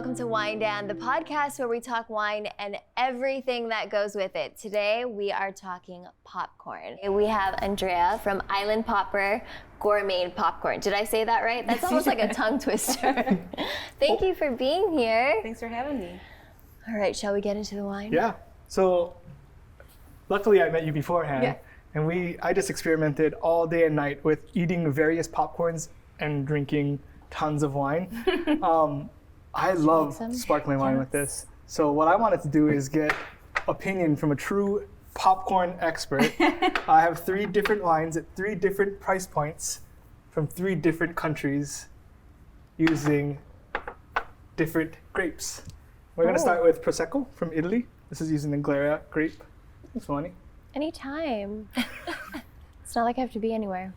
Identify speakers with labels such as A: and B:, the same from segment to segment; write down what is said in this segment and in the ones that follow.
A: welcome to Wine Dan, the podcast where we talk wine and everything that goes with it. Today we are talking popcorn. We have Andrea from Island Popper Gourmet Popcorn. Did I say that right? That's almost like a tongue twister. Thank you for being here.
B: Thanks for having me.
A: All right, shall we get into the wine?
C: Yeah. So luckily I met you beforehand.
A: Yeah.
C: And I just experimented all day and night with eating various popcorns and drinking tons of wine. I love sparkling wine with this. So what I wanted to do is get opinion from a true popcorn expert. I have 3 different wines at 3 different price points from 3 different countries using different grapes. We're going to start with Prosecco from Italy. This is using the Glera grape. It's funny.
A: Anytime. It's not like I have to be anywhere.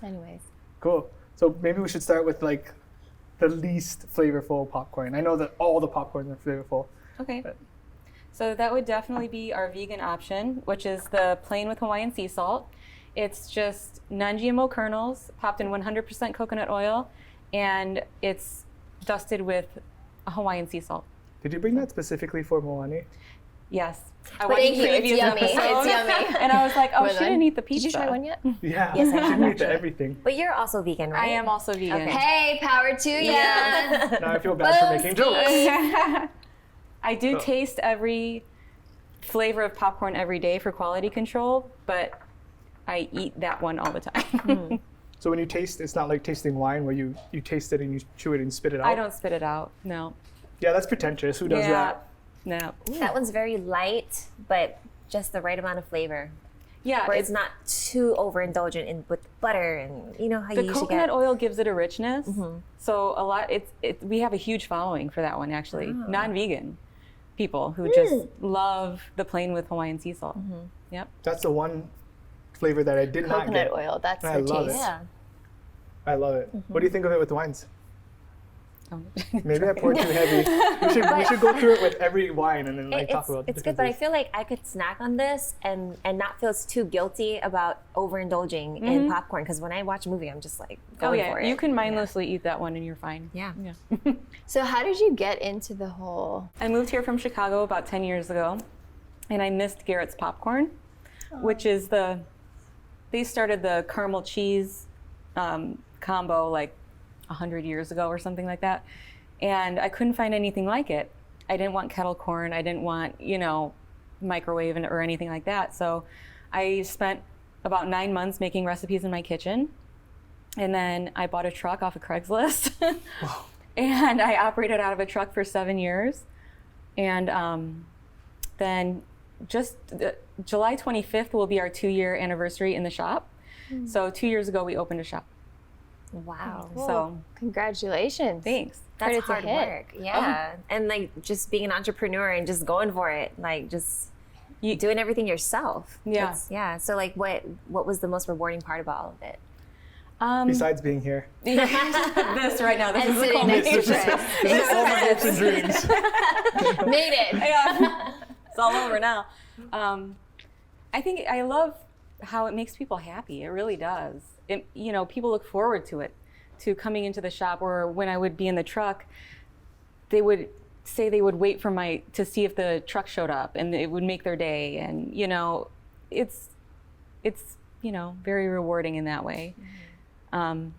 A: Anyways.
C: Cool. So maybe we should start with like the least flavorful popcorn. I know that all the popcorns are flavorful.
B: Okay. So that would definitely be our vegan option, which is the plain with Hawaiian sea salt. It's just non-GMO kernels popped in 100% coconut oil, and it's dusted with Hawaiian sea salt.
C: Did you bring that specifically for Moani?
B: Yes. I
A: Thank you. It's yummy. It's yummy.
B: And I was like, oh, she didn't eat the pizza.
A: Did you try one yet?
C: Yeah.
D: Yes, I
C: she
D: have
C: didn't eat
D: actually.
C: everything.
D: But you're also vegan, right?
B: I am also vegan.
D: Okay.
A: Hey, power to ya!
C: Now I feel bad for making jokes.
B: I do taste every flavor of popcorn every day for quality control, but I eat that one all the time.
C: So when you taste, it's not like tasting wine where you taste it and you chew it and spit it out?
B: I don't spit it out, no.
C: Yeah, that's pretentious. Who does that?
B: No.
D: That one's very light, but just the right amount of flavor.
B: Yeah,
D: Where it's not too overindulgent with butter and you know how
B: the
D: you usually
B: coconut
D: get.
B: oil gives it a richness. So a lot. We have a huge following for that one actually. Non-vegan people who just love the plain with Hawaiian sea salt. Yep.
C: That's the one flavor that I did not
A: Coconut
C: get.
A: oil, that's
C: I
A: the
C: love
A: taste.
C: it.
D: Yeah.
C: I love it. What do you think of it with the wines?
B: Oh.
C: Maybe I poured too heavy. We should go through it with every wine and then talk about the
D: It's good, but I
C: differences.
D: feel like I could snack on this and not feel too guilty about overindulging in popcorn. Because when I watch a movie, I'm just like
B: Oh
D: going
B: yeah,
D: for it.
B: you can mindlessly eat that one and you're fine.
D: Yeah.
A: So how did you get into the whole...
B: I moved here from Chicago about 10 years ago, and I missed Garrett's Popcorn, which is they started the caramel cheese combo like 100 years ago or something like that. And I couldn't find anything like it. I didn't want kettle corn. I didn't want, microwave or anything like that. So I spent about 9 months making recipes in my kitchen. And then I bought a truck off of Craigslist. And I operated out of a truck for 7 years. And then just July 25th will be our 2-year anniversary in the shop. So 2 years ago, we opened a shop.
D: Wow.
B: So
A: Congratulations.
B: thanks.
D: That's
A: Credit to
D: hard
A: hit.
D: work. Yeah. And like just being an entrepreneur and just going for it. Like just doing everything yourself.
B: Yeah.
D: Yeah. So like what was the most rewarding part about all of it?
C: Besides being here.
B: This right now, this
A: And
B: is the
A: sitting next to
B: culmination.
C: This is all my hopes and dreams.
A: Made it.
B: Yeah. It's all over now. I think I love how it makes people happy. It really does. People look forward to it, to coming into the shop. Or when I would be in the truck, they would say they would wait for to see if the truck showed up, and it would make their day. And it's very rewarding in that way.
D: So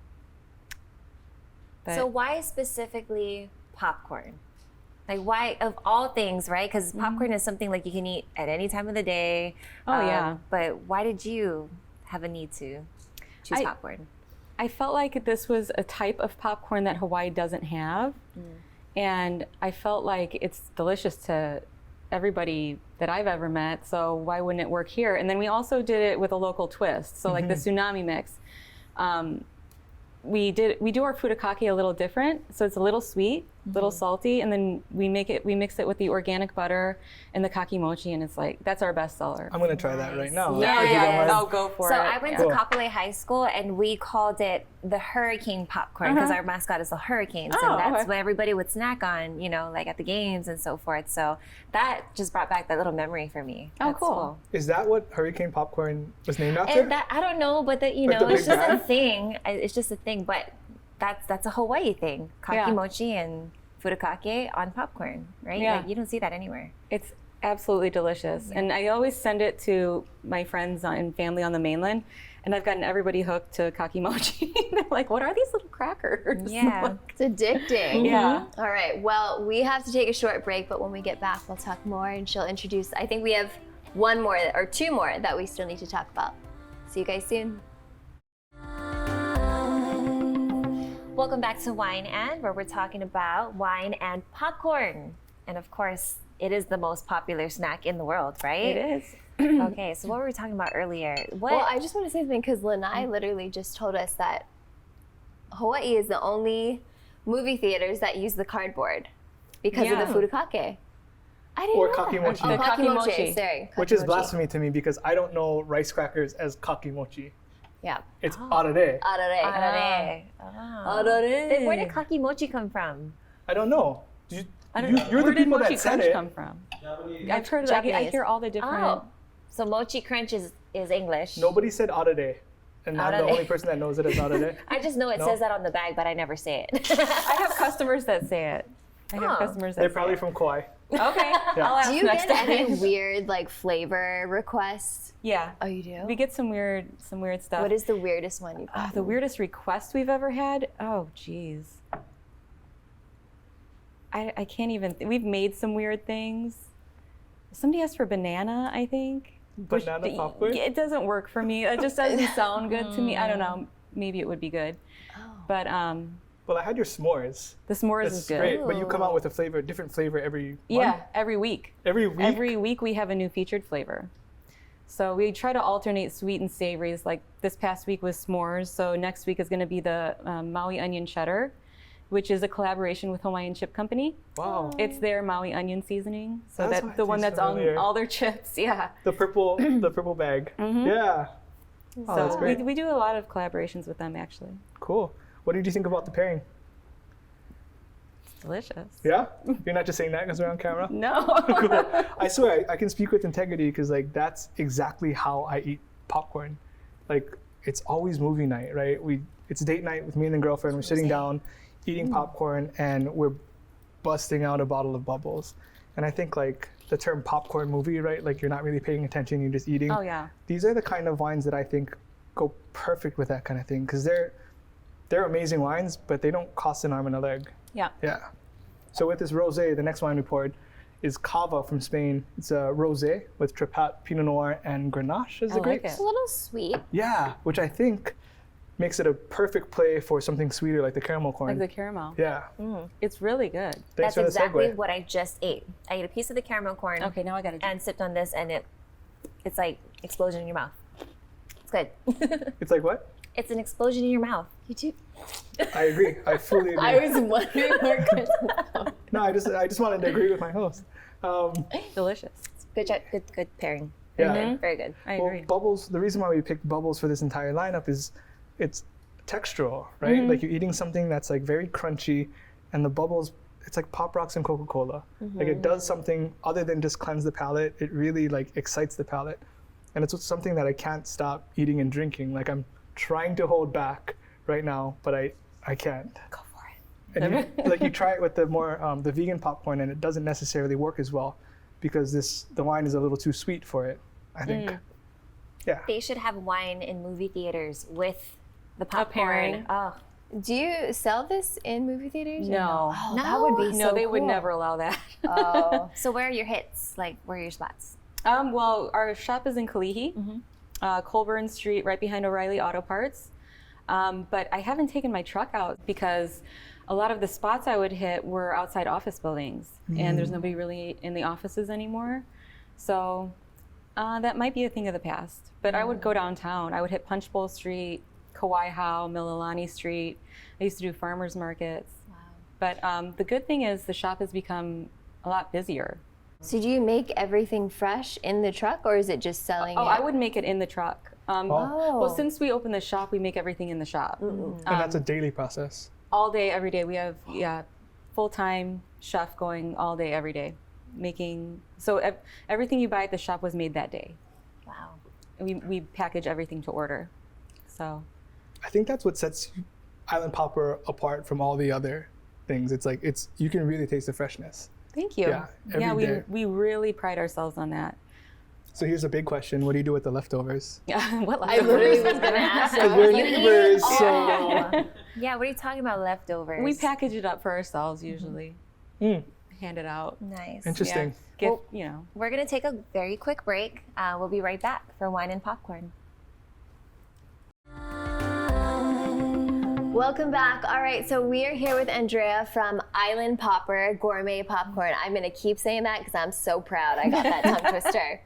D: why specifically popcorn? Like why, of all things, right? Because popcorn is something like you can eat at any time of the day.
B: Oh, yeah.
D: But why did you have a need to choose popcorn?
B: I felt like this was a type of popcorn that Hawaii doesn't have. And I felt like it's delicious to everybody that I've ever met, so why wouldn't it work here? And then we also did it with a local twist. So like the tsunami mix. We do our furikake a little different, so it's a little sweet, a little salty, and then we mix it with the organic butter and the kaki mochi, and it's like that's our best seller.
C: I'm gonna try that right now.
D: Yeah,
C: If you don't mind.
B: I'll go for it.
D: So I went to Kapolei High School and we called it the hurricane popcorn because our mascot is the hurricanes, and that's what everybody would snack on, like at the games and so forth. So that just brought back that little memory for me.
B: Oh,
D: That's
B: cool.
C: Is that what hurricane popcorn was named after?
D: And that I don't know, but that
C: the
D: it's
C: Big
D: just a
C: Bad?
D: thing. It's just a thing, but that's a Hawaii thing. Kaki mochi and furikake on popcorn, right?
B: Yeah.
D: Like you don't see that anywhere.
B: It's absolutely delicious. And I always send it to my friends and family on the mainland. And I've gotten everybody hooked to kakimochi. They're like, what are these little crackers?
D: Yeah.
A: It's addicting.
B: Yeah.
A: All right. Well, we have to take a short break, but when we get back, we'll talk more and she'll introduce. I think we have one more or two more that we still need to talk about. See you guys soon.
D: Welcome back to Wine and, where we're talking about wine and popcorn. And of course, it is the most popular snack in the world, right?
B: It is.
D: Okay, so what were we talking about earlier?
A: Well, I just want to say something because Lanai literally just told us that Hawaii is the only movie theaters that use the cardboard because of the furikake. I didn't
C: Or
A: know that.
C: kakimochi.
A: Oh,
B: The
A: kakimochi.
B: kakimochi.
A: Sorry.
C: Which is
A: kakimochi.
C: blasphemy to me because I don't know rice crackers as kakimochi.
A: Yeah.
C: It's arare.
A: Arare.
D: Arare.
A: Arare.
D: Then where did kakimochi come from?
C: I don't know. You're
B: Where
C: the
B: did
C: people
B: mochi
C: that said
B: crunch
C: it.
B: come from? I've heard. I
A: Japanese.
B: hear all the different.
D: Oh, so mochi crunch is English.
C: Nobody said arare. And I'm the
D: Arare.
C: only person that knows it as arare.
D: I just know it
C: No?
D: says that on the bag, but I never say it.
B: I have customers that say it. I have customers that
C: They're
B: say
C: probably
B: it.
C: from Kauai.
B: Okay.
C: Yeah.
B: I'll ask
A: Do you
B: next
A: get
B: time.
A: any weird like flavor requests?
B: Yeah.
A: Oh, you do?
B: We get some weird stuff.
A: What is the weirdest one you've got?
B: the weirdest request we've ever had? Oh, geez. I can't even. We've made some weird things. Somebody asked for banana, I think.
C: Banana popcorn?
B: It doesn't work for me. It just doesn't sound good to me. I don't know. Maybe it would be good. But
C: Well, I had your s'mores.
B: the s'mores
C: That's
B: is good.
C: great. But you come out with a flavor, different flavor every
B: Yeah,
C: month?
B: every week.
C: Every week?
B: Every week we have a new featured flavor. So we try to alternate sweet and savories. Like this past week was s'mores. So next week is going to be the Maui onion cheddar, which is a collaboration with Hawaiian Chip Company.
C: Wow.
B: It's their Maui onion seasoning. So
C: That's why
B: that's
C: it
B: the one
C: tastes
B: that's
C: familiar.
B: on all their chips. Yeah.
C: The purple bag. Yeah. Oh, that's
B: So
C: great.
B: we do a lot of collaborations with them actually.
C: Cool. What did you think about the pairing?
B: It's delicious.
C: Yeah? You're not just saying that because we're on camera?
B: No.
C: Cool. I swear, I can speak with integrity because like that's exactly how I eat popcorn. Like it's always movie night, right? It's date night with me and the girlfriend. We're sitting down, eating popcorn, and we're busting out a bottle of bubbles. And I think like the term popcorn movie, right? Like you're not really paying attention, you're just eating.
B: Oh yeah.
C: These are the kind of wines that I think go perfect with that kind of thing because they're amazing wines, but they don't cost an arm and a leg.
B: Yeah.
C: Yeah. So with this rosé, the next wine we poured is Cava from Spain. It's a rosé with Trepat, Pinot Noir, and Grenache as the
B: like
C: grapes.
B: it.
A: It's a little sweet.
C: Yeah, which I think makes it a perfect play for something sweeter like the caramel corn.
B: Like the caramel.
C: Yeah.
B: It's really good.
C: Thanks
D: That's
C: for the
D: exactly
C: segue.
D: what I just ate. I ate a piece of the caramel corn
B: Okay, now I got to
D: and sipped on this, and it's like explosion in your mouth. It's good.
C: It's like what?
D: It's an explosion in your mouth.
A: You do.
C: I agree. I fully agree.
A: I was wondering where Chris was.
C: No, I just wanted to agree with my host.
B: delicious.
D: Good job. Good pairing.
C: Yeah.
D: Very good.
B: I
C: Well,
B: agree.
C: bubbles, the reason why we picked bubbles for this entire lineup is it's textural, right? Like you're eating something that's like very crunchy and the bubbles, it's like Pop Rocks and Coca-Cola. Like it does something other than just cleanse the palate. It really like excites the palate. And it's something that I can't stop eating and drinking. Like I'm trying to hold back right now, but I can't.
B: Go for it.
C: And like you try it with the more the vegan popcorn and it doesn't necessarily work as well because the wine is a little too sweet for it, I think. Yeah.
D: They should have wine in movie theaters with the popcorn.
B: pairing.
D: Oh,
A: Do you sell this in movie theaters? or
B: No.
A: Oh,
D: No?
A: that would be
B: No,
A: so
B: they would
A: cool.
B: never allow that.
A: Oh.
D: so where are your hits? Like, where are your spots?
B: Well, our shop is in Kalihi, Colburn Street, right behind O'Reilly Auto Parts. But I haven't taken my truck out because a lot of the spots I would hit were outside office buildings, and there's nobody really in the offices anymore. So that might be a thing of the past. But I would go downtown. I would hit Punch Bowl Street, Kauai Hau, Mililani Street. I used to do farmers markets.
A: Wow.
B: But the good thing is the shop has become a lot busier.
A: So do you make everything fresh in the truck, or is it just selling
B: Oh,
A: it?
B: I would make it in the truck.
A: Oh.
B: Well, since we opened the shop, we make everything in the shop.
C: And that's a daily process.
B: All day, every day. We have full-time chef going all day, every day, making. So everything you buy at the shop was made that day.
D: Wow.
B: And we package everything to order. So
C: I think that's what sets Island Popper apart from all the other things. It's like you can really taste the freshness.
B: Thank you.
C: Yeah, every day.
B: we really pride ourselves on that.
C: So here's a big question: what do you do with the leftovers?
B: Yeah, what
A: I literally was gonna ask.
C: Because we're
A: You eat
C: neighbors,
A: it
C: so
A: all.
D: Yeah, what are you talking about, leftovers?
B: We package it up for ourselves usually. Hand it out.
D: Nice.
C: interesting.
B: Yeah.
D: Well, we're going to take a very quick break. We'll be right back for Wine and Popcorn.
A: Welcome back. All right, so we are here with Andrea from Island Popper Gourmet Popcorn. I'm gonna keep saying that because I'm so proud I got that tongue twister.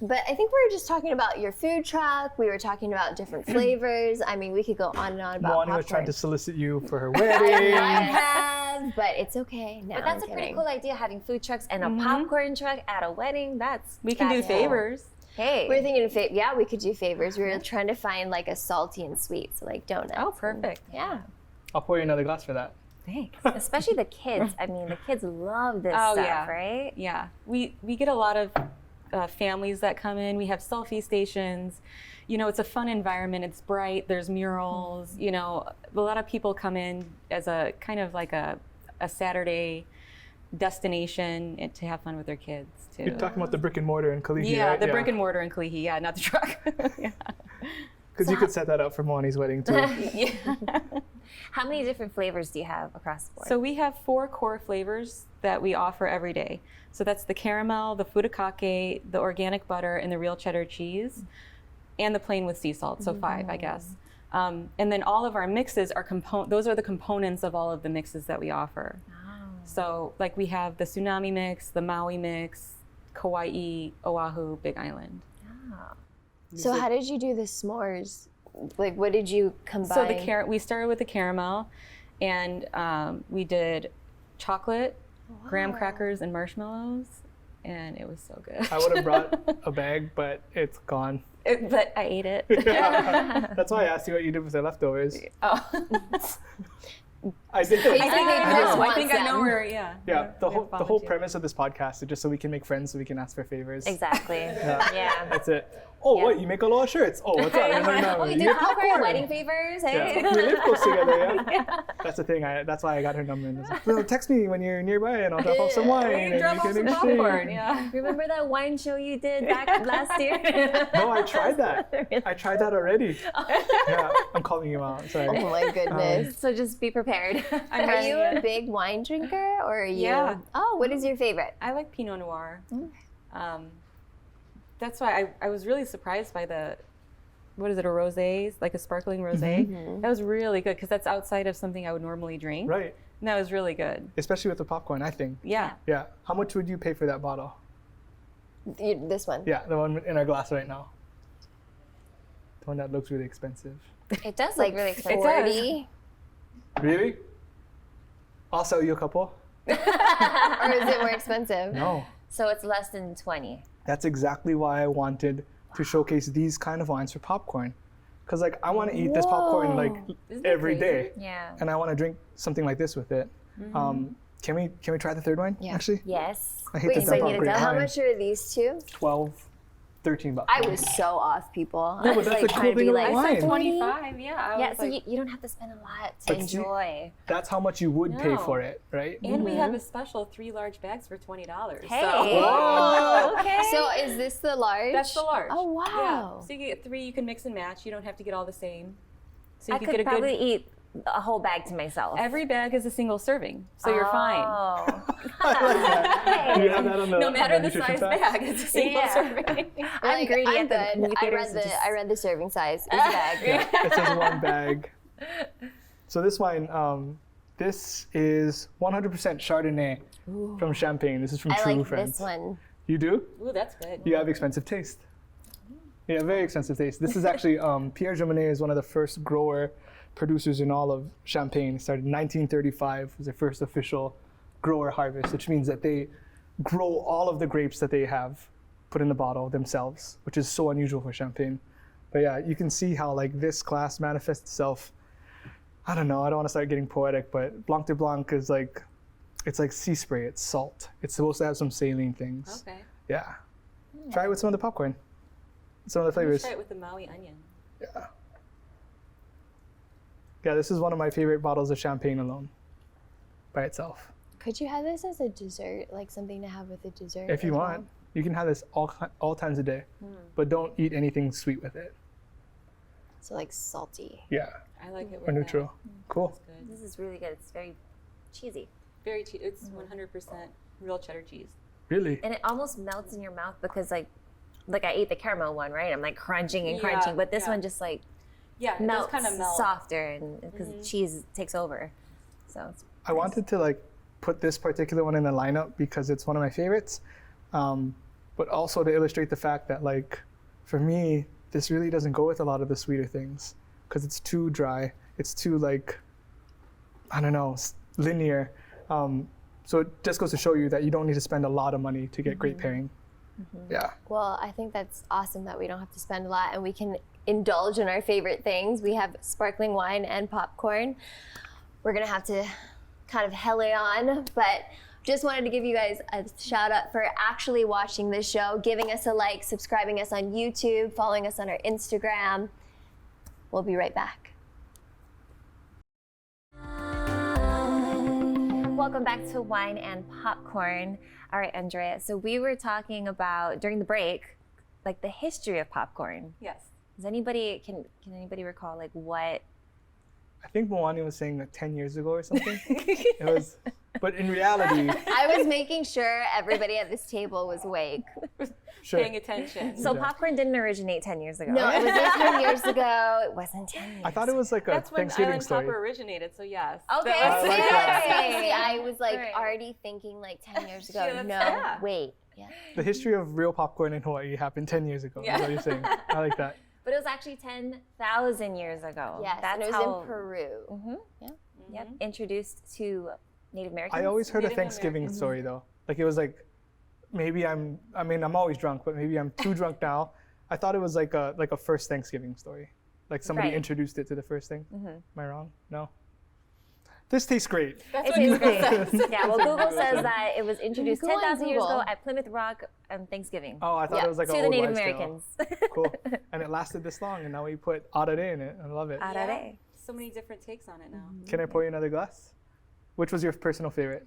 A: But I think we were just talking about your food truck. We were talking about different flavors. I mean, we could go on and on about
C: Moani was
A: popcorn.
C: trying to solicit you for her
A: I
C: wedding.
A: have, but it's okay. No,
D: But that's
A: I'm
D: a pretty
A: kidding.
D: cool idea, having food trucks and a popcorn truck at a wedding.
B: We can do favors.
D: Hey.
A: We're thinking of yeah, we could do favors. We were trying to find like a salty and sweet, so like donuts.
B: Oh, perfect.
A: Yeah.
C: I'll pour you another glass for that.
D: Thanks. Especially the kids. I mean, the kids love this
B: Oh,
D: stuff,
B: yeah.
D: right?
B: Yeah, we get a lot of families that come in. We have selfie stations. You know, it's a fun environment. It's bright. There's murals. You know, a lot of people come in as a kind of like a Saturday destination and to have fun with their kids too.
C: You're talking about the brick and mortar in Kalihi,
B: Yeah,
C: right?
B: the brick and mortar in Kalihi. Yeah, not the truck. Yeah.
C: Because you could set that up for Moani's wedding too.
B: Yeah.
D: How many different flavors do you have across the board?
B: So we have 4 core flavors that we offer every day. So that's the caramel, the furikake, the organic butter, and the real cheddar cheese, and the plain with sea salt. So 5, I guess. And then all of our mixes are those are the components of all of the mixes that we offer. So like we have the tsunami mix, the Maui mix, Kauai, Oahu, Big Island.
A: So how did you do the s'mores? Like, what did you combine?
B: So we started with the caramel, and we did chocolate, graham crackers, and marshmallows, and it was so good.
C: I would have brought a bag, but it's gone.
B: But I ate it.
C: That's why I asked you what you did with the leftovers.
B: Oh.
C: I did.
A: Chris
B: I think I know
A: wants
B: where. Yeah.
C: Yeah, the
B: we
C: whole
B: have
C: whole
B: volunteers.
C: premise of this podcast is just so we can make friends, so we can ask for favors.
D: Exactly.
C: Yeah. That's it. Oh, what? You make a lot of shirts. Oh, what's up? It's like, no,
D: Oh, you do
C: get
D: popcorn wedding favors? Hey.
C: Yeah. We live close together, yeah. That's the thing. That's why I got her number. And like, well, text me when you're nearby, and I'll drop off some wine.
B: We
C: and
B: drop
C: we
B: off
C: can
B: some
C: exchange.
B: popcorn. Yeah.
D: Remember that wine show you did back last year?
C: No, I tried that. I tried that already. Yeah, I'm calling you out. Sorry.
A: Oh my goodness.
D: So just be prepared.
A: Are you a big wine drinker, or are you?
B: Yeah.
A: Oh, what is your favorite?
B: I like Pinot Noir. That's why I was really surprised by a rosé, like a sparkling rosé. That was really good because that's outside of something I would normally drink.
C: Right.
B: And that was really good.
C: Especially with the popcorn, I think.
B: Yeah.
C: Yeah. How much would you pay for that bottle?
A: This one.
C: Yeah, the one in our glass right now. The one that looks really expensive.
D: It does
A: Like
D: look really expensive.
A: 40,
C: Really? I'll sell you a couple.
A: or is it more expensive?
C: No.
D: So it's less than 20.
C: That's exactly why I wanted to showcase these kind of wines for popcorn. Because like I want to eat this popcorn like
B: Isn't that
C: every
B: crazy?
C: day,
D: Yeah.
C: and I want to drink something like this with it. Can we try the third wine?
A: Yeah.
C: Actually,
D: Yes.
C: I hate
A: Wait,
C: to
A: so
C: dump out great
A: how
C: wine.
A: much are these two?
C: 12, 13 bucks.
A: I was so off, people.
C: No,
A: I
C: but
A: was
C: that's
A: like
C: the cool
A: trying to
C: thing
A: be
C: about
A: like
C: wine.
B: 25. Yeah. I
D: Yeah,
B: was
D: so
B: like,
D: you don't have to spend a lot to
C: But see-
D: enjoy.
C: That's how much you would pay
B: No.
C: for it, right?
B: and we have a special 3 large bags for $20.
D: Hey.
B: So.
D: Okay.
A: So is this the large?
B: That's the large.
A: Oh wow.
B: Yeah. So you get 3. You can mix and match. You don't have to get all the same. So you
D: I
B: could
D: could
B: get a
D: probably
B: good.
D: eat a whole bag to myself.
B: Every bag is a single serving, so you're fine.
D: Oh.
C: I like that. Do you have that on the
B: No matter
C: on
B: the
C: nutrition
B: size
C: fact?
B: bag, it's a single
D: Yeah.
B: serving.
D: I'm
A: Like,
D: greedy
A: I'm
D: at the
A: good.
D: movie
A: I
D: theaters.
A: read the serving size. It's a bag.
C: Yeah, it says 1 bag. So this wine, this is 100% Chardonnay from Champagne. This is from
A: I
C: True
A: like
C: Friends.
A: this one.
C: You do?
B: Ooh, that's good.
C: You have expensive taste. Yeah, very expensive taste. This is actually, Pierre Jommenet is one of the first grower producers in all of Champagne. It started in 1935, was their first official grower harvest, which means that they grow all of the grapes that they have put in the bottle themselves, which is so unusual for Champagne. But yeah, you can see how like this class manifests itself. I don't know, I don't want to start getting poetic, but Blanc de Blanc is like, it's like sea spray, it's salt. It's supposed to have some saline things.
B: Okay.
C: Yeah. Try it with some of the popcorn. Some of the
B: Let's
C: flavors.
B: try it with the Maui onion.
C: Yeah, this is one of my favorite bottles of Champagne alone. by itself.
A: Could you have this as a dessert, like something to have with a dessert?
C: If you
A: as
C: want,
A: well?
C: you can have this all times a day, but don't eat anything sweet with it.
A: So like salty.
C: Yeah,
B: I like it with
C: or neutral. Cool.
B: That's good.
D: This is really good. It's very cheesy.
B: Very cheap. It's 100% real cheddar cheese.
C: Really?
D: And it almost melts in your mouth because like I ate the caramel one, right? I'm like crunching and
B: Yeah,
D: crunching, but this
B: yeah.
D: one just like
B: Yeah, it
D: melts
B: does kind of melt.
D: softer and because cheese takes over. So it's
C: I wanted to like put this particular one in the lineup because it's one of my favorites, but also to illustrate the fact that like for me, this really doesn't go with a lot of the sweeter things because it's too dry. It's too like, I don't know, linear. So it just goes to show you that you don't need to spend a lot of money to get great pairing. Yeah.
A: Well, I think that's awesome that we don't have to spend a lot and we can indulge in our favorite things. We have sparkling wine and popcorn. We're gonna have to kind of hell it on, but just wanted to give you guys a shout out for actually watching this show, giving us a like, subscribing us on YouTube, following us on our Instagram. We'll be right back.
D: welcome back to Wine and Popcorn. All right, Andrea. So we were talking about during the break, like the history of popcorn.
B: Yes.
D: Does anybody can anybody recall like what?
C: I think Moani was saying like 10 years ago or something. It was, but in reality,
A: I was making sure everybody at this table was awake.
C: sure.
B: Paying attention.
D: So popcorn didn't originate 10 years ago.
A: No, it wasn't 10 years ago. It wasn't 10 years
C: I thought it was like a
B: That's when
C: Thanksgiving
B: Island
C: story.
B: Popper originated, so yes.
D: Okay.
C: I like that.
A: See, I was like
D: Right.
A: already thinking like 10 years ago.
B: Yeah,
A: No,
B: yeah.
A: wait. Yeah.
C: The history of real popcorn in Hawaii happened 10 years ago.
B: Yeah.
C: Is what you're saying. I like that.
D: But it was actually 10,000 years ago.
A: Yes,
D: That's
A: and it was
D: how,
A: in Peru.
D: Mhm.
A: Yeah.
D: Yep, introduced to Native Americans.
C: I always heard a
B: Native
C: Thanksgiving
B: Americans.
C: story though. Like it was like, maybe I'm always drunk, but maybe I'm too drunk now. I thought it was like a first Thanksgiving story. Like somebody
D: Right.
C: introduced it to the first thing. Am I wrong? No? This tastes great.
B: That's
D: It
B: what
D: tastes
B: Google
D: great.
B: says.
D: Yeah, well, Google says that it was introduced
A: Go on
D: 10,000 years ago
A: Google.
D: at Plymouth Rock on Thanksgiving
C: Oh, I thought
A: Yeah,
C: it was like
D: to
C: an
D: the
C: old
D: Native
C: wives' tale.
D: Americans.
C: Cool. And it lasted this long, and now we put arare in it. I love it.
D: Arare.
B: So many different takes on it now.
C: Can I pour you another glass? Which was your personal favorite?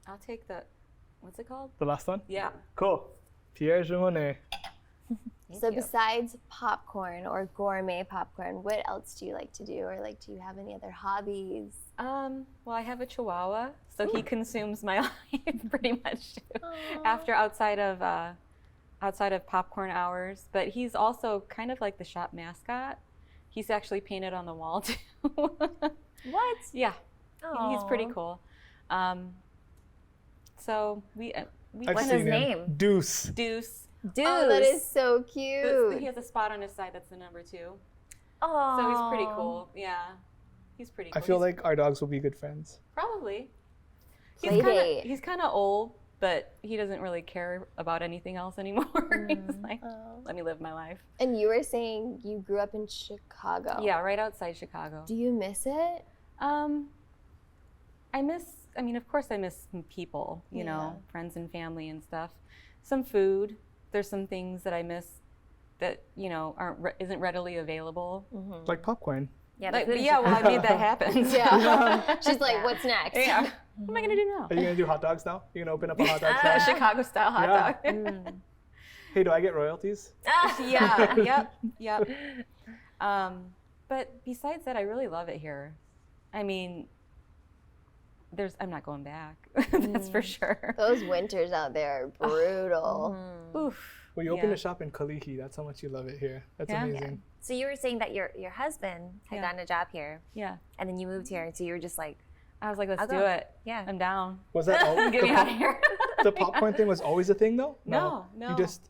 B: I'll take the, what's it called?
C: The last one?
B: Yeah.
C: Cool. Pierre Jumone.
A: So besides popcorn or gourmet popcorn, what else do you like to do? Or like, do you have any other hobbies?
B: Well, I have a Chihuahua, so he consumes my life pretty much too. After outside of popcorn hours, but he's also kind of like the shop mascot. He's actually painted on the wall too.
D: What?
B: Yeah, he's pretty
D: Aw.
B: cool. So we
C: I've
D: What's
C: seen
D: his
C: him.
D: name?
C: Deuce.
B: Deuce.
D: Deuce.
A: Oh, that is so
B: He
A: cute.
B: has a spot on his side that's the number 2.
D: Oh.
B: So he's pretty cool. Yeah, he's pretty cool.
C: I feel
B: He's
C: like our dogs will be good friends.
B: probably.
A: Play date.
B: He's kind of old, but he doesn't really care about anything else anymore. He's like,
A: Oh.
B: let me live my life.
A: And you were saying you grew up in Chicago.
B: Yeah, right outside Chicago.
A: Do you miss it?
B: Of course I miss some people, you know,
A: Yeah.
B: friends and family and stuff. Some food. There's some things that I miss that, you know, isn't readily available.
C: Like popcorn.
D: Yeah,
B: Like,
D: the food in
B: yeah, well, I
D: Chicago.
B: mean, that happens.
A: Yeah. She's like, what's next?
B: Yeah. What am I going to do now?
C: Are you going to do hot dogs now? You're going to open up a hot dog stand?
B: Chicago style hot
C: Yeah.
B: dog.
C: Hey, do I get royalties?
B: Yeah, yep. But besides that, I really love it here. I mean, I'm not going back. That's for sure.
A: Those winters out there are brutal.
B: Oof.
C: Well, you opened
B: Yeah.
C: a shop in Kalihi. That's how much you love it here. That's
B: Yeah.
C: amazing.
D: So you were saying that your husband had
B: Yeah.
D: gotten a job here,
B: Yeah.
D: and then you moved here, and so you were just like,
B: I was like, let's
D: I'll
B: do
D: go.
B: it.
D: Yeah.
B: I'm down.
C: Was that all?
B: Get me out of here.
C: The popcorn thing was always a thing, though?
B: No.
C: You just.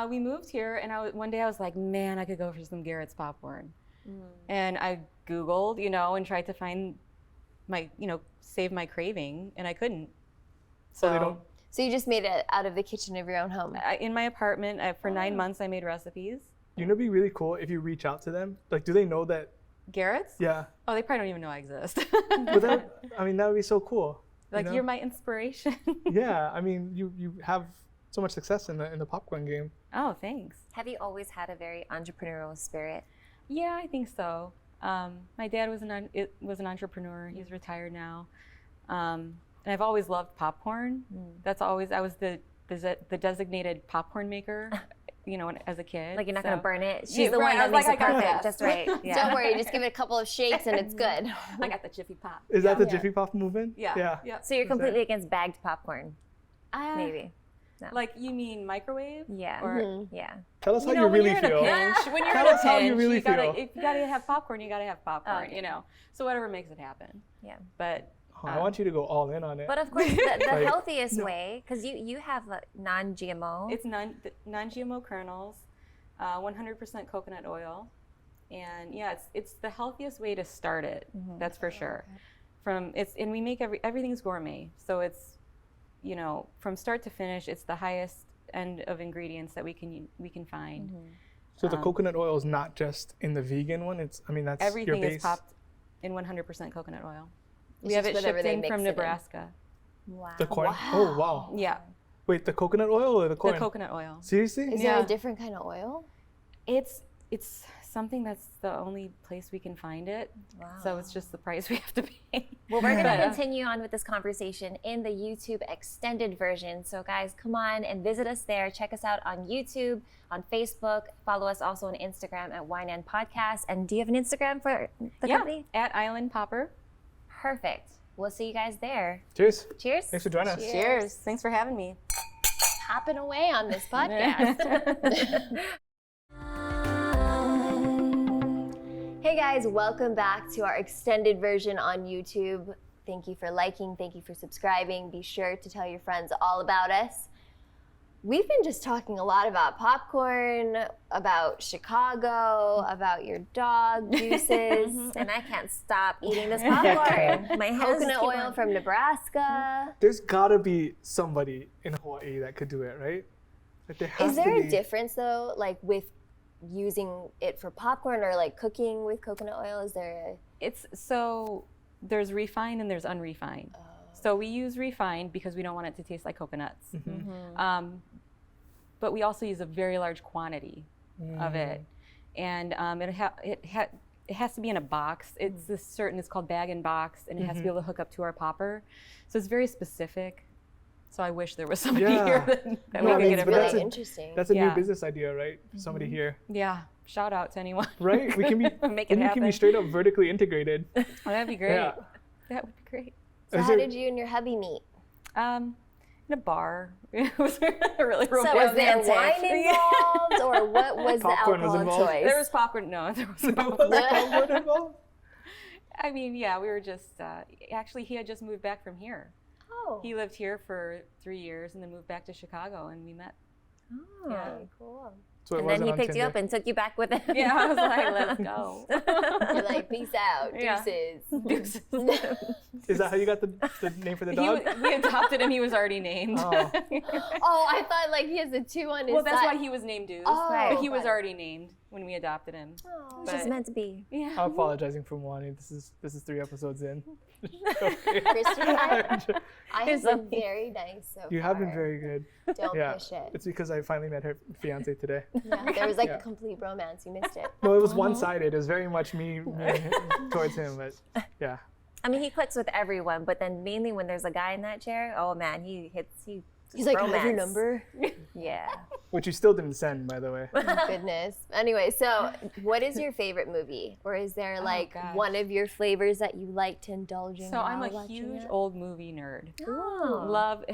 B: We moved here, and one day I was like, man, I could go for some Garrett's popcorn. And I Googled, you know, and tried to find my, you know, save my craving, and I couldn't.
C: So they don't.
A: So you just made it out of the kitchen of your own home.
B: In my apartment, for 9 months, I made recipes.
C: You know, it'd be really cool if you reach out to them. Like, do they know that?
B: Garrett's?
C: Yeah.
B: Oh, they probably don't even know I exist.
C: But that, I mean, that would be so cool.
B: Like,
C: you know?
B: you're my inspiration.
C: Yeah. I mean, you have so much success in the popcorn game.
B: Oh, thanks.
D: have you always had a very entrepreneurial spirit?
B: Yeah, I think so. My dad was an entrepreneur. He's retired now. And I've always loved popcorn. I was the designated popcorn maker, as a kid.
D: Like you're not gonna burn it. She's
B: Yeah,
D: the
B: right,
D: one that makes it
B: I got
D: perfect.
B: this.
D: Just right. Yeah.
A: Don't worry, just give it a couple of shakes and it's good.
B: I got the Jiffy Pop.
C: Is that the Jiffy Pop movement?
B: Yeah.
D: So you're completely against bagged popcorn, maybe.
B: Like, you mean microwave?
D: Yeah.
B: Or,
D: Yeah.
C: Tell us how you
B: when
C: really
B: you're in a
C: feel.
B: pinch, when you're
C: Tell
B: in a
C: us how you
B: pinch,
C: really
B: you gotta,
C: feel.
B: if you gotta have popcorn, you gotta have popcorn,
D: Okay.
B: So whatever makes it happen.
D: Yeah.
B: But
C: Oh, I want you to go all in on it.
D: But of course, the
C: Like,
D: healthiest way, because you have non-GMO.
B: it's non-GMO kernels, 100% coconut oil, and it's the healthiest way to start it. That's for sure. And we make everything's gourmet, so it's from start to finish, it's the highest end of ingredients that we can find.
C: So the coconut oil is not just in the vegan one. That's
B: Everything
C: your base.
B: is popped in 100% coconut oil.
A: It's
B: We have
A: just
B: it
A: whatever
B: shipped
A: they
B: in
A: mix
B: from
A: it in.
B: Nebraska.
D: Wow.
C: The corn. Oh wow.
B: Yeah,
C: Wait, the coconut oil or the corn?
B: the coconut oil.
C: Seriously?
A: Is there a different kind of oil?
B: It's something that's the only place we can find it.
D: Wow.
B: So it's just the price we have to pay.
D: Well, we're going to
B: But,
D: continue on with this conversation in the YouTube extended version. So guys, come on and visit us there. Check us out on YouTube, on Facebook. Follow us also on Instagram at Wine and Podcast. And do you have an Instagram for the company?
B: At Island Popper.
D: Perfect. We'll see you guys there.
C: Cheers.
D: Cheers.
C: Thanks for joining us.
B: Cheers. Thanks for having me.
A: Hopping away on this podcast. Hey guys, welcome back to our extended version on YouTube. Thank you for liking, thank you for subscribing. Be sure to tell your friends all about us. We've been just talking a lot about popcorn, about Chicago, about your dog juices,
D: And I can't stop eating this popcorn. My hands
A: coconut
D: keep
A: oil
D: on-
A: from Nebraska.
C: There's gotta be somebody in Hawaii that could do it, right? Like there has
A: Is there
C: to
A: a
C: be.
A: difference though, like with using it for popcorn or like cooking with coconut oil? Is there
B: There's refined and there's unrefined. So we use refined because we don't want it to taste like coconuts. But we also use a very large quantity of it. And it has to be in a box. It's called bag and box, and it has to be able to hook up to our popper. So it's very specific. So I wish there was somebody here that
C: No,
B: we could get
C: but
B: it
A: really
B: from.
A: interesting?
C: That's a new
B: Yeah.
C: business idea, right? Somebody here,
B: Yeah, shout out to anyone.
C: right? We can be.
B: Make
C: then
B: it
C: you can be
B: happen.
C: straight up vertically integrated.
B: Oh, that'd be great.
C: Yeah.
B: That would be great.
A: So
C: Is
A: how
C: there-
A: did you and your hubby meet?
B: In a bar. It was really
A: So
B: romantic.
A: was there wine involved, or what was the
C: Popcorn was
A: alcohol
C: involved?
A: choice?
B: There was popcorn. No, there wasn't
C: Was
B: popcorn.
C: it popcorn involved?
B: I mean, yeah, we were just, actually, he had just moved back from here.
A: Oh,
B: He lived here for 3 years and then moved back to Chicago, and we met.
A: very cool.
C: So it
D: And then
C: wasn't
D: he
C: on
D: picked you
C: Tinder.
D: up and took you back with him.
B: Yeah, I was like, let's go.
A: You're like, peace out,
B: Yeah.
A: deuces.
C: Is that how you got the name for the dog?
B: We adopted him, he was already named.
C: Oh.
A: Oh, I thought like he has a 2 on his
B: Well, that's
A: side.
B: why he was named Deuce.
A: Oh,
B: but he was
A: got it.
B: already named when we adopted him.
A: Oh.
D: It's just meant to be.
B: Yeah.
C: I'm apologizing for wanting. This is 3 episodes in.
A: Christian, I have been very nice so
C: You have been
A: far.
C: very good.
A: Don't
C: Yeah.
A: push it.
C: It's because I finally met her fiance today.
A: Yeah, there was like
C: Yeah.
A: a complete romance. You missed it.
C: No, it was one-sided. It was very much me towards him, but yeah.
D: I mean, he clicks with everyone, but then mainly when there's a guy in that chair, oh man,
A: He's like,
D: romance.
A: have your number?
D: Yeah.
C: Which you still didn't send, by the way.
A: Oh, goodness. Anyway, so what is your favorite movie? Or is there like
B: gosh.
A: one of your flavors that you like to indulge in?
B: So I'm
A: while
B: a
A: watching
B: huge
A: it?
B: old movie nerd.
A: Oh.
B: Love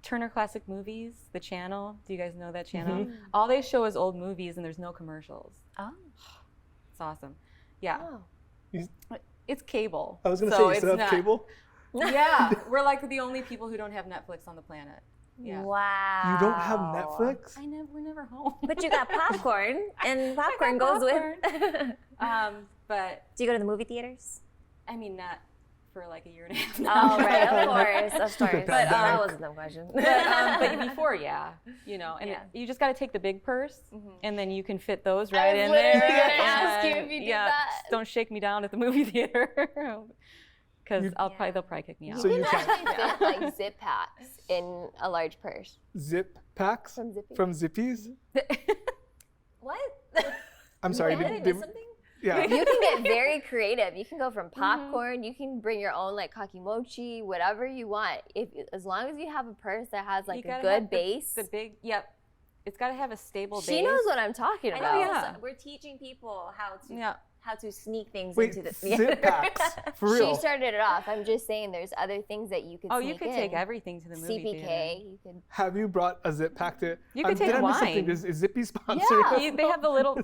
B: Turner Classic Movies, the channel. Do you guys know that channel? All they show is old movies and there's no commercials.
D: Oh.
B: It's awesome. Yeah.
A: Oh.
B: It's cable.
C: I was going to
B: so
C: say, you still
B: it's
C: have
B: not-
C: cable?
B: Yeah. We're like the only people who don't have Netflix on the planet. Yeah.
D: Wow.
C: You don't have Netflix?
B: We're never home.
D: But you got popcorn, and popcorn goes with.
B: But
D: Do you go to the movie theaters?
B: I mean, not for like a year and a half.
D: Oh, right, of course.
C: Stupid
D: That
C: pandemic.
D: wasn't the question.
B: But before, yeah, and
D: Yeah.
B: you just got to take the big purse, and then you can fit those
A: I
B: right
A: was
B: in
A: literally
B: there.
A: gonna ask you
B: And,
A: if you did
B: yeah,
A: that.
B: just don't shake me down at the movie theater, because they'll probably kick me out.
C: So
A: You
C: you
A: can
C: can
A: actually fit like zip packs in a large purse.
C: zip packs
A: From Zippy.
C: from Zippies?
A: What?
C: I'm sorry.
A: Did I miss something?
C: Yeah.
A: You can get very creative. You can go from popcorn. You can bring your own like kakimochi, whatever you want. As long as you have a purse that has like a good base.
B: The big, yep. It's got to have a stable base.
A: She knows what I'm talking
D: I
A: about.
D: know,
B: yeah.
D: so we're teaching people how to
B: Yeah.
D: how to sneak things
C: Wait,
D: into the
C: zip packs for real?
A: She started it off. I'm just saying there's other things that you could
B: Oh,
A: sneak
B: you could
A: in.
B: take everything to the movie
A: CPK,
B: theater.
A: you could.
C: Have you brought a zip pack to?
B: You could take
C: did I miss something?
B: wine.
C: Is Zippy sponsored?
A: Yeah.
B: They have the little.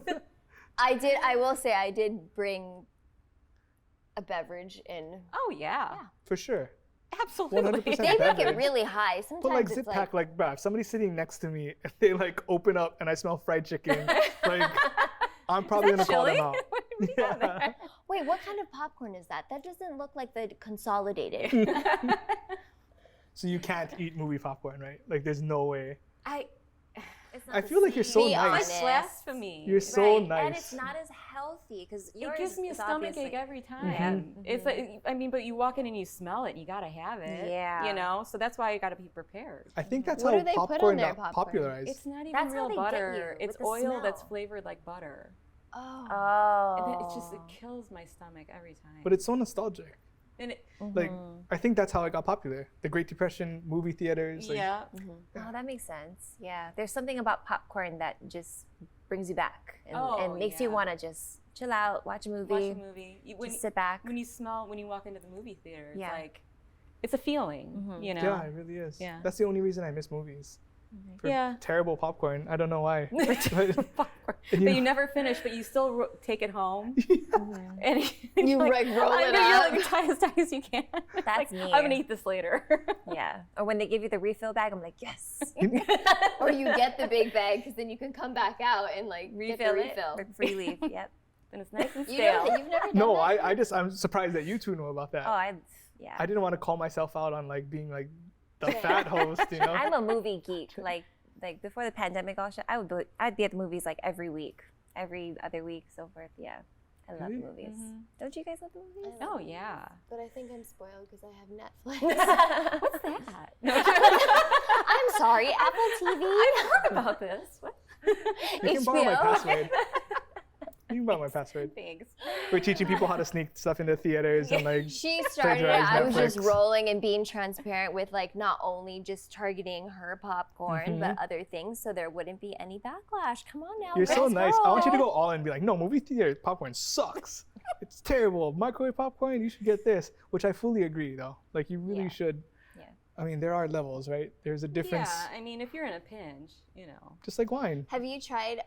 A: I will say I did bring a beverage in.
B: Oh yeah,
C: For sure.
B: absolutely.
C: 100%.
A: They make it
C: Beverage.
A: really high. Sometimes
C: But like
A: it's
C: zip
A: like,
C: pack, like, bruh, if somebody's sitting next to me and they like open up and I smell fried chicken, like, I'm probably gonna call them out. Yeah.
A: wait, what kind of popcorn is that? That doesn't look like the consolidated.
C: So you can't eat movie popcorn, right? Like, there's no way.
D: It's not
C: I
D: the
C: feel like you're so
A: Be
C: nice.
A: honest.
B: Blasphemy.
C: You're so
D: right.
C: nice.
D: And it's not as healthy because
B: It gives me a stomach ache every time.
C: Mm-hmm.
B: It's like, I mean, but you walk in and you smell it, and you gotta have it.
D: Yeah.
B: You know, so that's why you gotta be prepared.
C: I think that's
A: What
C: how
A: do they put on
C: popcorn
A: their
C: got
A: popcorn?
C: popularized.
B: It's not even
D: That's how
B: real
D: they get
B: butter.
D: you,
B: It's
D: with the
B: oil that's
D: smell.
B: flavored like butter.
A: Oh.
B: And then it kills my stomach every time.
C: But it's so nostalgic.
B: and it,
C: Like, I think that's how it got popular. The Great Depression, movie theaters. Like,
B: yeah.
D: Oh, that makes sense. Yeah, there's something about popcorn that just brings you back and makes you
B: yeah.
D: want to just chill out, watch a movie,
B: Watch a movie.
D: just sit back.
B: When you walk into the movie theater, it's
D: Yeah.
B: like, it's a feeling, you know?
C: Yeah, it really is.
B: Yeah.
C: That's the only reason I miss movies. For
B: Yeah.
C: terrible popcorn. I don't know why.
B: Popcorn.
C: And
B: That you never finish, but you still take it home. And
A: You,
B: you're
A: like, roll it
B: You're
A: up.
B: like, try as tight as you can.
D: That's
B: like,
D: me.
B: I'm gonna eat this later.
D: Yeah. Or when they give you the refill bag, I'm like, yes.
A: Or you get the big bag because then you can come back out and like get the
B: Refill it.
A: refill.
D: For free leaf. Yep.
B: And it's nice and
A: You've
B: stale.
A: never done
C: No,
A: that?
C: I'm surprised that you two know about that.
D: Oh, yeah.
C: I didn't want to call myself out on like being like the fat host, you know?
D: I'm a movie geek. Like before the pandemic all shut, I'd be at the movies like every week, every other week, so forth. Yeah. I love the
C: Really?
D: movies. Don't you guys love the movies?
B: Oh yeah.
A: But I think I'm spoiled because I have Netflix.
B: What's that?
A: I'm sorry, Apple TV.
B: I heard about this. What?
C: You can borrow my
A: HBO.
C: password. You can borrow my password.
B: Thanks.
C: We're teaching people how to sneak stuff into theaters and like.
A: She started it.
C: Plagiarize
A: I was just
C: Netflix.
A: rolling and being transparent with like not only just targeting her popcorn, but other things, so there wouldn't be any backlash. Come on now.
C: You're so
A: let's
C: nice.
A: go.
C: I want you to go all in and be like, no, movie theater popcorn sucks. It's terrible. Microwave popcorn, you should get this, which I fully agree though. Like you really should.
D: Yeah.
C: I mean, there are levels, right? There's a difference,
B: Yeah, I mean, if you're in a pinch, you know.
C: just like wine.
A: Have you tried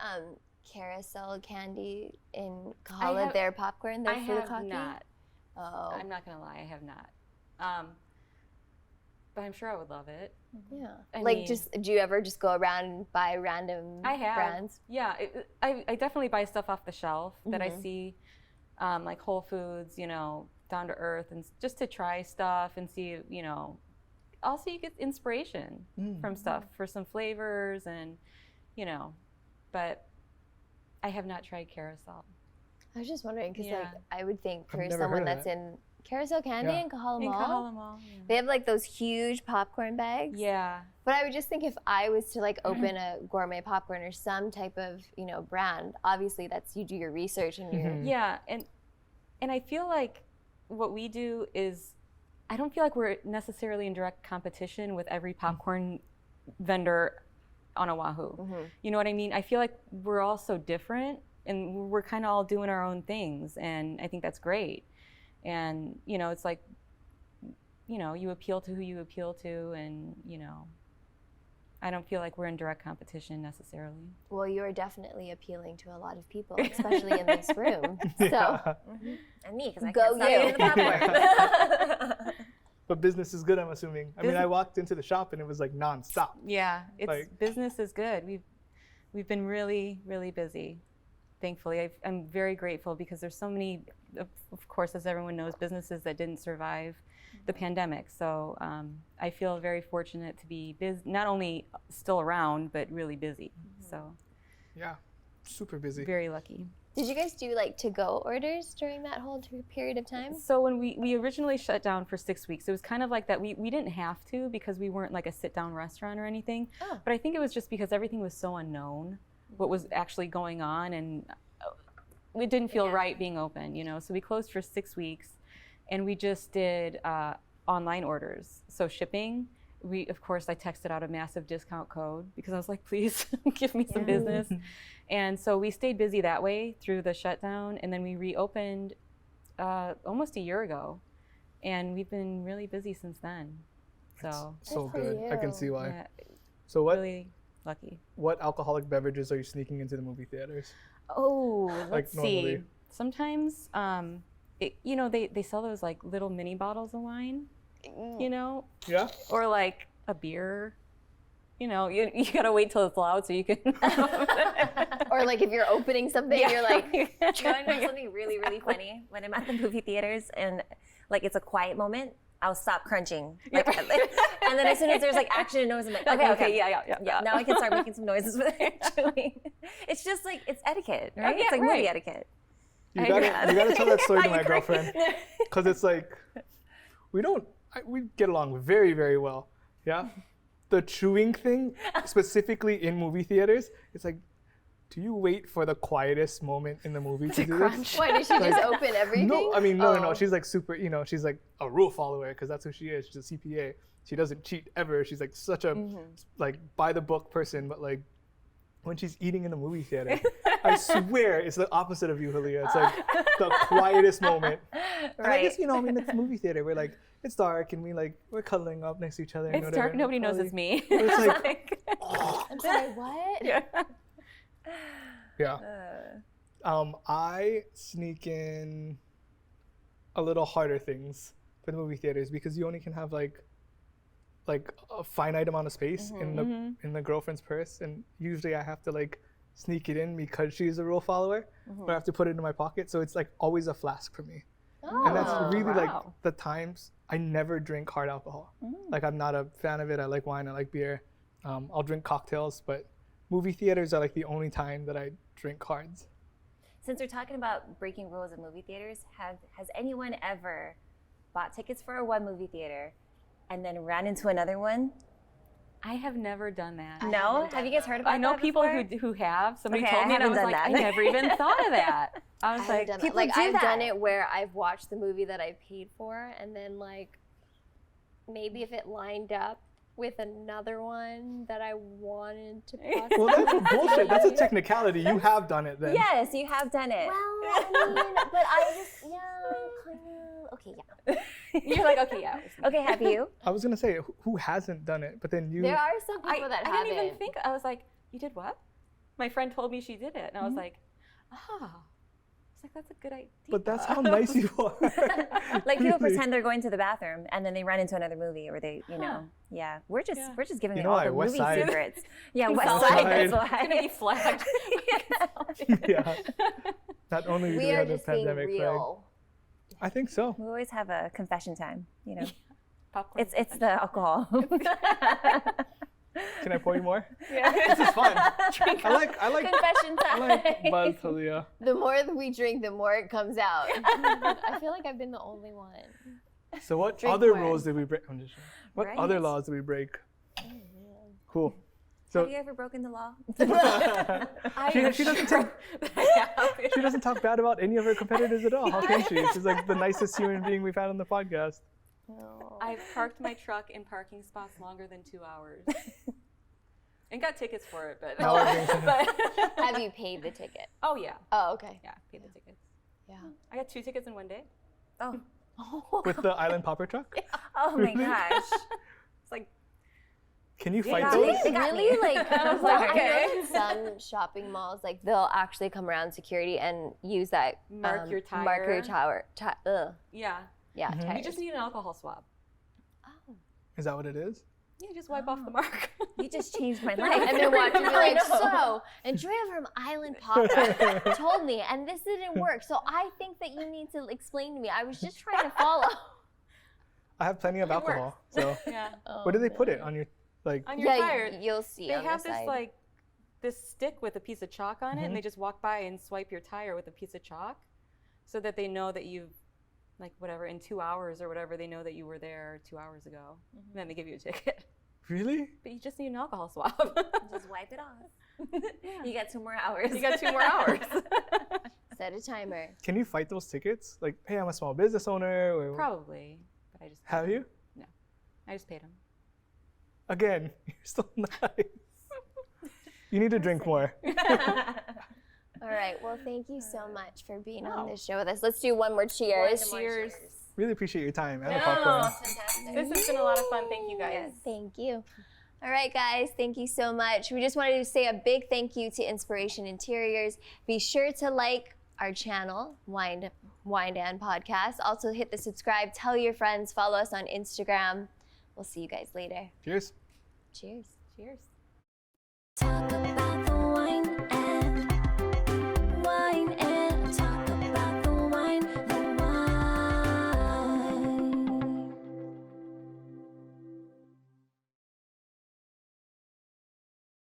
A: carousel candy in Kahala?
B: have-
A: Their popcorn, their
B: I have
A: furikake?
B: not.
A: Oh,
B: I'm not gonna lie, I have not. But I'm sure I would love it.
A: yeah.
B: I
A: Like,
B: mean-
A: just do you ever just go around and buy random
B: I have.
A: brands?
B: Yeah, I definitely buy stuff off the shelf that I see, like Whole Foods, you know, down to earth, and just to try stuff and see, you know. Also, you get inspiration from stuff for some flavors and, you know, but I have not tried carousel.
A: I was just wondering because
B: Yeah.
A: like I would think for
C: I've never
A: someone
C: heard of
A: that's
C: that.
A: in carousel candy
C: Yeah.
A: in Kahala
B: In
A: Mall,
B: Kahala Mall.
A: they have like those huge popcorn bags.
B: Yeah.
A: But I would just think if I was to like open a gourmet popcorn or some type of, you know, brand, obviously that's you do your research and you're
B: Yeah, and I feel like what we do is, I don't feel like we're necessarily in direct competition with every popcorn vendor on Oahu. You know what I mean? I feel like we're all so different and we're kind of all doing our own things, and I think that's great. And, you know, it's like, you know, you appeal to who you appeal to, and, you know, I don't feel like we're in direct competition necessarily.
A: well, you're definitely appealing to a lot of people, especially in this room. So
D: And me, because I
A: Go
D: can't stop
A: you.
D: eating the popcorn.
C: But business is good, I'm assuming. I mean,
B: Business-
C: I walked into the shop and it was like nonstop.
B: Yeah, it's
C: Like-
B: business is good. We've been really, really busy. Thankfully, I'm very grateful because there's so many, of course, as everyone knows, businesses that didn't survive the pandemic. So I feel very fortunate to be not only still around, but really busy. So
C: Yeah, super busy.
B: very lucky.
A: did you guys do like to-go orders during that whole period of time?
B: So when we originally shut down for 6 weeks, it was kind of like that. We didn't have to because we weren't like a sit-down restaurant or anything.
A: Oh.
B: But I think it was just because everything was so unknown, what was actually going on, and it didn't feel right being open, you know. So we closed for 6 weeks, and we just did online orders. So shipping, of course, I texted out a massive discount code because I was like, please give me some business. And so we stayed busy that way through the shutdown, and then we reopened almost a year ago, and we've been really busy since then. So
C: good. I can see why.
B: Yeah,
C: So what?
B: really lucky.
C: What alcoholic beverages are you sneaking into the movie theaters?
B: Oh, let's see.
C: normally?
B: Sometimes, you know, they sell those like little mini bottles of wine, you know,
C: Yeah.
B: or like a beer. You know, you gotta wait till it's loud so you can.
A: Or like if you're opening something, you're like,
D: You know, I know something really, really funny when I'm at the movie theaters and like it's a quiet moment. I'll stop crunching, like, and then as soon as there's like action and noise, I'm like, okay,
B: yeah.
D: Now I can start making some noises with it. Chewing. It's just like it's etiquette, right?
B: yeah,
D: It's like
B: right.
D: movie etiquette.
C: You gotta tell that story to my girlfriend, because it's like we get along very, very well. Yeah, the chewing thing specifically in movie theaters, it's like, do you wait for the quietest moment in the movie to do this?
A: why did she just open everything?
C: No, I mean no.
A: Oh.
C: She's like super. You know, she's like a rule follower because that's who she is. She's a CPA. She doesn't cheat ever. She's like such a like by the book person, but like when she's eating in the movie theater, I swear it's the opposite of you, Halia. It's like the quietest moment. And I guess, you know, I mean, it's a movie theater. We're like, it's dark and we're cuddling up next to each other.
B: It's dark. Nobody knows it's me.
C: But it's like,
A: I'm sorry, what?
C: yeah. I sneak in a little harder things for the movie theaters because you only can have like a finite amount of space in the girlfriend's purse, and usually I have to like sneak it in because she's a rule follower, but I have to put it in my pocket, so it's like always a flask for me. And that's really like the times I never drink hard alcohol. Like I'm not a fan of it. I like wine, I like beer. I'll drink cocktails, but movie theaters are like the only time that I drink cards.
D: Since we're talking about breaking rules in movie theaters, has anyone ever bought tickets for one movie theater and then ran into another one?
B: I have never done that.
D: No? Have you guys heard about that?
B: I know people
D: before?
B: who have. Somebody
D: Okay,
B: told
D: I
B: me, and I
D: haven't
B: was
D: done
B: like,
D: that.
B: I never even thought of that. I was like,
D: people
A: like
D: do
A: I've
D: that.
A: done it where I've watched the movie that I paid for, and then like maybe if it lined up with another one that I wanted to possibly.
C: Well, that's bullshit. That's a technicality. You have done it then.
D: Yes, you have done it.
A: Well, I mean, but I just kind of okay, yeah.
B: you're like, okay, yeah.
D: Okay, have you?
C: I was gonna say, who hasn't done it? But then you.
A: There are some people
B: I
A: that haven't.
B: didn't even think. I was like, you did what? My friend told me she did it, and I was like, ah. I was like, that's a good idea.
C: But that's how nice you are.
D: Like people pretend they're going to the bathroom and then they run into another movie, or they, you know, yeah. We're just giving
C: You
D: you
C: know
D: all
C: why?
D: the
C: West
D: movie
C: Side.
D: secrets. Yeah, West
C: South
D: Side.
C: Side.
D: That's why.
B: It's gonna be flagged.
C: Yeah. Not only do
A: We
C: we
A: are
C: have the
A: just being
C: pandemic flag.
A: real.
C: I think so.
D: We always have a confession time. You know,
B: Popcorn.
D: it's the alcohol.
C: Can I pour you more?
B: Yeah.
C: This is fun. I like
A: Confession time.
C: I like buzz, Halia.
A: The more that we drink, the more it comes out. I feel like I've been the only one.
C: So what
A: Drink
C: other
A: more.
C: rules did we break? I'm just kidding. What
D: Right.
C: other laws did we break? Cool. So
D: Have you ever broken the law?
C: she doesn't talk bad about any of her competitors at all. How can she? She's like the nicest human being we've had on the podcast.
B: I've parked my truck in parking spots longer than 2 hours. And got tickets for it, but.
C: Now we're being
A: Have you paid the ticket?
B: Oh, yeah.
A: Oh, okay.
B: Yeah, paid the tickets.
A: Yeah.
B: I got 2 tickets in one day.
D: Oh,
C: with the Island Popper truck.
D: oh my gosh.
B: It's like,
C: Can you fight
D: Yeah,
C: those?
D: they got
A: Really?
D: me.
A: Like,
B: I was
A: well,
B: like,
A: I know
B: okay.
A: that some shopping malls, like, they'll actually come around security and use that
B: Mark your tire.
A: Mark your tire.
B: yeah.
A: Yeah, tires.
B: You just need an alcohol swab.
C: Is that what it is?
B: You just wipe off the mark.
D: You just changed my life.
A: And then watch and be like,
D: I know.
A: so, Andrea from Island Popper told me, and this didn't work, so I think that you need to explain to me. I was just trying to follow.
C: I have plenty of alcohol. So
B: Yeah.
C: where do they put it on your like?
B: On your tire.
A: You'll see
B: They
A: on
B: have
A: the
B: this
A: side.
B: this stick with a piece of chalk on it, and they just walk by and swipe your tire with a piece of chalk, so that they know that you've, like whatever, in 2 hours or whatever, they know that you were there 2 hours ago. And then they give you a ticket.
C: Really?
B: But you just need an alcohol swab.
D: Just wipe it off. You got 2 more hours.
B: You got 2 more hours.
A: Set a timer.
C: Can you fight those tickets? Like, hey, I'm a small business owner. Or,
B: Probably, but I just
C: have you?
B: No, I just paid him.
C: Again, you're still nice. You need to drink more.
A: All right. Well, thank you so much for being on this show with us. Let's do one more cheers.
B: Cheers.
C: Really appreciate your time and the popcorn.
A: Fantastic.
B: This has been a lot of fun. Thank you guys.
A: Thank you. All right, guys, thank you so much. We just wanted to say a big thank you to Inspiration Interiors. Be sure to like our channel, Wine and Podcast. Also hit the subscribe, tell your friends, follow us on Instagram. We'll see you guys later.
C: Cheers.
A: Cheers.
B: Cheers.